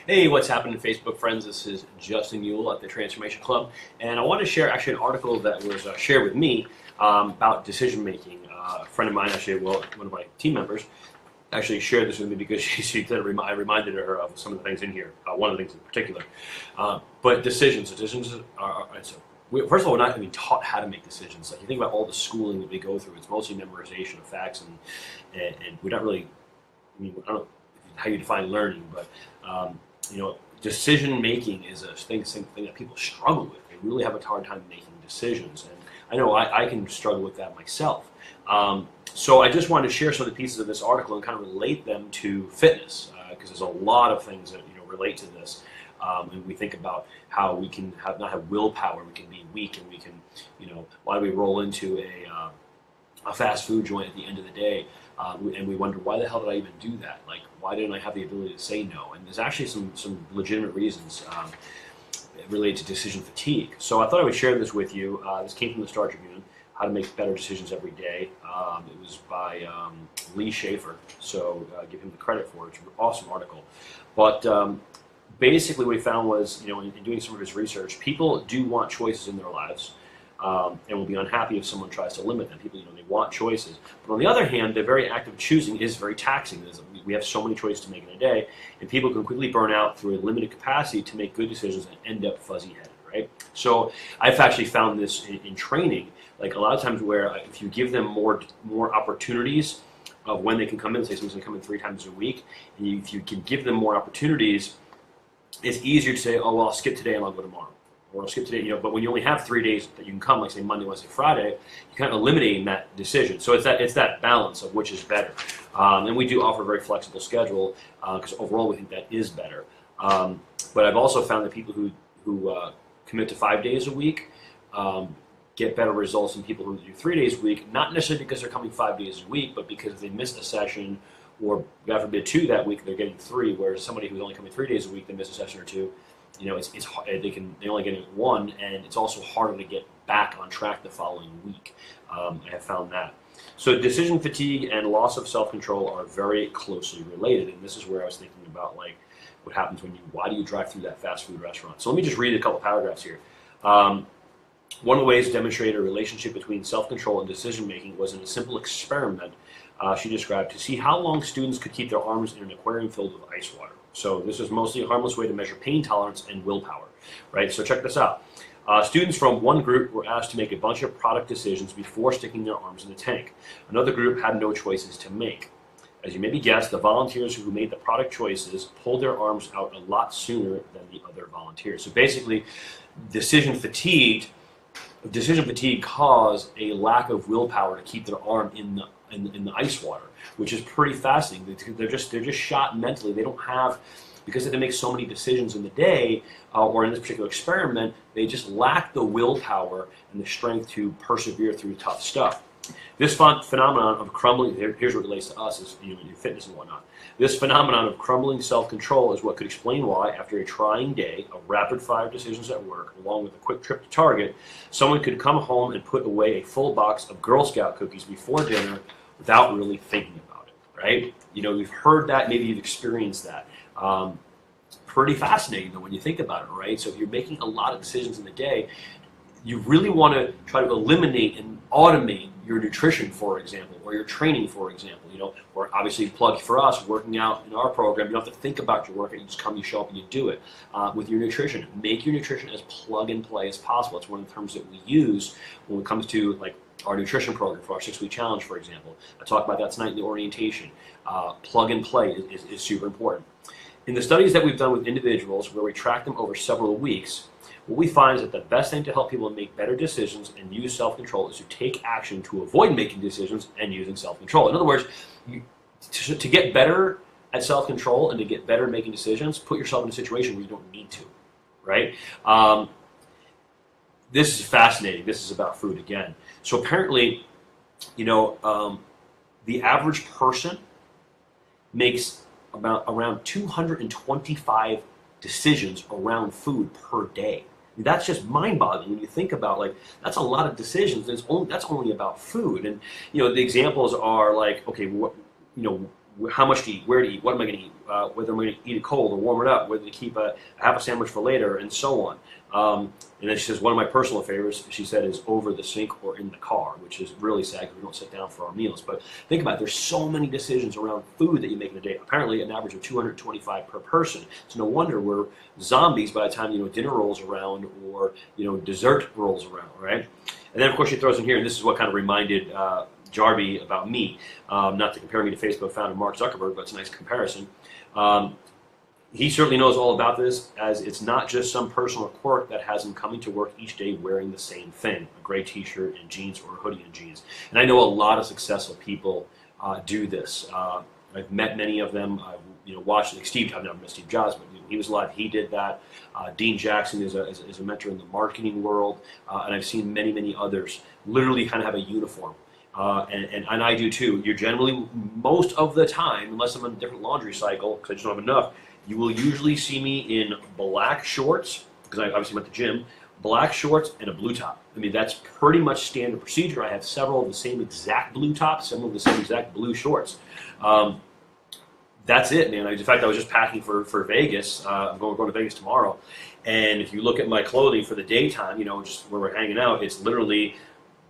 Hey, what's happening, Facebook friends? This is Justin Yule at the Transformation Club, and I want to share actually an article that was shared with me about decision making. A friend of mine, actually, well, one of my team members, actually shared this with me because I reminded her of some of the things in here. One of the things in particular, but decisions are. First of all, we're not even taught how to make decisions. Like you think about all the schooling that we go through, it's mostly memorization of facts, and we're not really. I mean, I don't know how you define learning, but decision making is a thing that people struggle with. They really have a hard time making decisions, and I know I can struggle with that myself. So I just wanted to share some of the pieces of this article and kind of relate them to fitness, because there's a lot of things that relate to this. And we think about how we can not have willpower, we can be weak, and we can, why do we roll into a fast food joint at the end of the day, and we wonder, why the hell did I even do that? Like, why didn't I have the ability to say no? And there's actually some legitimate reasons related to decision fatigue. So I thought I would share this with you. This came from the Star Tribune, How to Make Better Decisions Every Day. It was by Lee Schaefer, so give him the credit for it. It's an awesome article. But basically what we found was, in doing some of his research, people do want choices in their lives. And will be unhappy if someone tries to limit them. People, they want choices. But on the other hand, the very act of choosing is very taxing. We have so many choices to make in a day, and people can quickly burn out through a limited capacity to make good decisions and end up fuzzy-headed, right? So I've actually found this in training, like a lot of times where if you give them more opportunities of when they can come in, say someone's going to come in 3 times a week, and if you can give them more opportunities, it's easier to say, oh, well, I'll skip today and I'll go tomorrow. Or I'll skip today, but when you only have 3 days that you can come, like say Monday, Wednesday, Friday, you kind of eliminating that decision. So it's that balance of which is better. And we do offer a very flexible schedule because overall we think that is better. But I've also found that people who commit to 5 days a week get better results than people who do 3 days a week, not necessarily because they're coming 5 days a week, but because they missed a session, or God forbid 2 that week, they're getting 3, whereas somebody who's only coming 3 days a week, they miss a session or 2. It's they only get 1, and it's also harder to get back on track the following week. I have found that. So decision fatigue and loss of self-control are very closely related, and this is where I was thinking about what happens why do you drive through that fast food restaurant? So let me just read a couple paragraphs here. One of the ways to demonstrate a relationship between self-control and decision-making was in a simple experiment she described to see how long students could keep their arms in an aquarium filled with ice water. So this is mostly a harmless way to measure pain tolerance and willpower, right? So check this out. Students from one group were asked to make a bunch of product decisions before sticking their arms in the tank. Another group had no choices to make. As you maybe guessed, the volunteers who made the product choices pulled their arms out a lot sooner than the other volunteers. So basically, decision fatigue caused a lack of willpower to keep their arm in the ice water, which is pretty fascinating. They're just shot mentally. They don't have, because they make so many decisions in the day, or in this particular experiment, they just lack the willpower and the strength to persevere through tough stuff. This phenomenon of crumbling, here's what relates to us, is in fitness and whatnot. This phenomenon of crumbling self-control is what could explain why, after a trying day of rapid-fire decisions at work, along with a quick trip to Target, someone could come home and put away a full box of Girl Scout cookies before dinner without really thinking about it, right? You've heard that, maybe you've experienced that. Pretty fascinating, though, when you think about it, right? So if you're making a lot of decisions in the day, you really want to try to eliminate and automate your nutrition, for example, or your training, for example. Or obviously, plug for us, working out in our program, you don't have to think about your workout, you just come, you show up, and you do it. With your nutrition, make your nutrition as plug and play as possible. It's one of the terms that we use when it comes to our nutrition program for our 6-week challenge, for example. I talked about that tonight in the orientation. Plug and play is super important. In the studies that we've done with individuals where we track them over several weeks, what we find is that the best thing to help people make better decisions and use self-control is to take action to avoid making decisions and using self-control. In other words, to get better at self-control and to get better at making decisions, put yourself in a situation where you don't need to, right? This is fascinating. This is about food again. So apparently, the average person makes around 225 decisions around food per day. That's just mind-boggling when you think about that's a lot of decisions. That's only about food, and the examples are okay, how much to eat, where to eat, what am I going to eat, whether I'm going to eat it cold or warm it up, whether to keep have a sandwich for later, and so on. And then she says, one of my personal favorites, she said, is over the sink or in the car, which is really sad because we don't sit down for our meals. But think about it, there's so many decisions around food that you make in a day. Apparently, an average of 225 per person. So no wonder we're zombies by the time, dinner rolls around or, dessert rolls around, right? And then, of course, she throws in here, and this is what kind of reminded Jarby about me, not to compare me to Facebook founder Mark Zuckerberg, but it's a nice comparison. He certainly knows all about this, as it's not just some personal quirk that has him coming to work each day wearing the same thing, a gray t-shirt and jeans or a hoodie and jeans. And I know a lot of successful people do this. I've met many of them. I've watched, like Steve, I've never met Steve Jobs, but he was alive, he did that. Dean Jackson is a mentor in the marketing world, and I've seen many, many others literally kind of have a uniform. And I do too. You're generally, most of the time, unless I'm on a different laundry cycle, because I just don't have enough, you will usually see me in black shorts, because I obviously went to the gym, black shorts and a blue top. I mean, that's pretty much standard procedure. I have several of the same exact blue tops, several of the same exact blue shorts. That's it, man. In fact, I was just packing for Vegas. I'm going to Vegas tomorrow. And if you look at my clothing for the daytime, just where we're hanging out, it's literally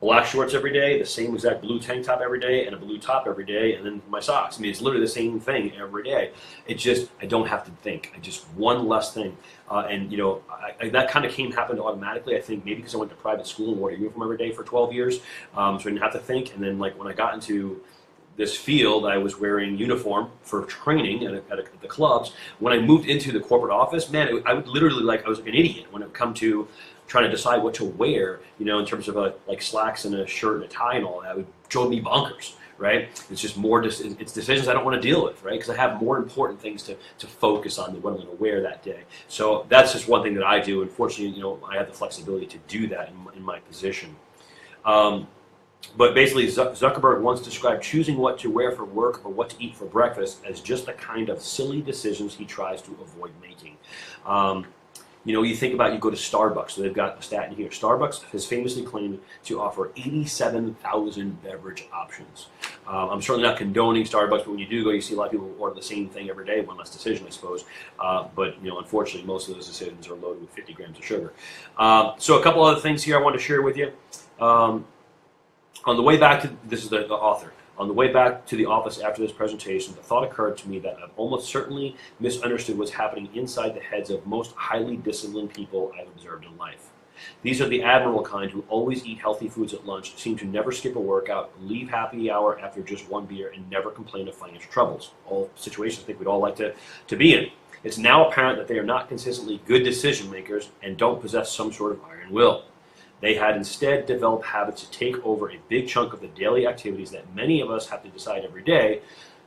black shorts every day, the same exact blue tank top every day, and a blue top every day, and then my socks. I mean, it's literally the same thing every day. It's just, I don't have to think. I just, one less thing. That kind of happened automatically, I think, maybe because I went to private school and wore a uniform every day for 12 years, so I didn't have to think. And then, like, when I got into this field, I was wearing uniform for training at the clubs. When I moved into the corporate office, man, I would literally, I was like an idiot when it would come to trying to decide what to wear, in terms of like slacks and a shirt and a tie and all that. It would drove me bonkers, right? It's just more, it's decisions I don't want to deal with, right? Because I have more important things to focus on than what I'm going to wear that day. So that's just one thing that I do. Unfortunately, I have the flexibility to do that in my position. But basically, Zuckerberg once described choosing what to wear for work or what to eat for breakfast as just the kind of silly decisions he tries to avoid making. You think about, you go to Starbucks, so they've got a stat in here. Starbucks has famously claimed to offer 87,000 beverage options. I'm certainly not condoning Starbucks, but when you do go, you see a lot of people order the same thing every day, one less decision, I suppose. But unfortunately, most of those decisions are loaded with 50 grams of sugar. So a couple other things here I want to share with you. On the way back to, this is the author, on the way back to the office after this presentation, the thought occurred to me that I've almost certainly misunderstood what's happening inside the heads of most highly disciplined people I've observed in life. These are the admirable kind who always eat healthy foods at lunch, seem to never skip a workout, leave happy hour after just one beer, and never complain of financial troubles. All situations I think we'd all like to be in. It's now apparent that they are not consistently good decision makers and don't possess some sort of iron will. They had instead developed habits to take over a big chunk of the daily activities that many of us have to decide every day,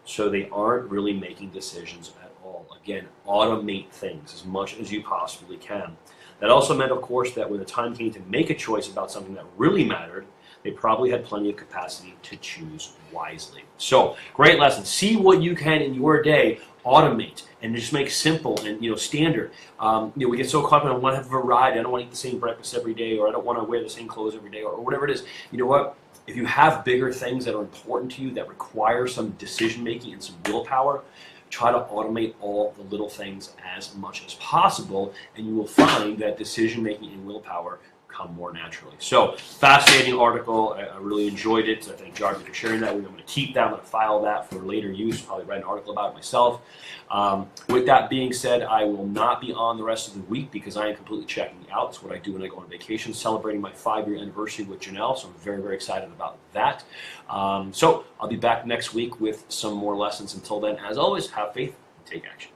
so they aren't really making decisions at all. Again, automate things as much as you possibly can. That also meant, of course, that when the time came to make a choice about something that really mattered, they probably had plenty of capacity to choose wisely. So, great lesson. See what you can in your day automate and just make simple and standard. We get so caught up in I want to have variety. I don't want to eat the same breakfast every day, or I don't want to wear the same clothes every day, or whatever it is. You know what? If you have bigger things that are important to you that require some decision making and some willpower, try to automate all the little things as much as possible, and you will find that decision making and willpower come more naturally. So, fascinating article. I really enjoyed it. So I thank Jarby for sharing that. I'm going to keep that. I'm going to file that for later use. Probably write an article about it myself. With that being said, I will not be on the rest of the week because I am completely checking out. It's what I do when I go on vacation, celebrating my 5-year anniversary with Janelle. So I'm very, very excited about that. So I'll be back next week with some more lessons. Until then, as always, have faith and take action.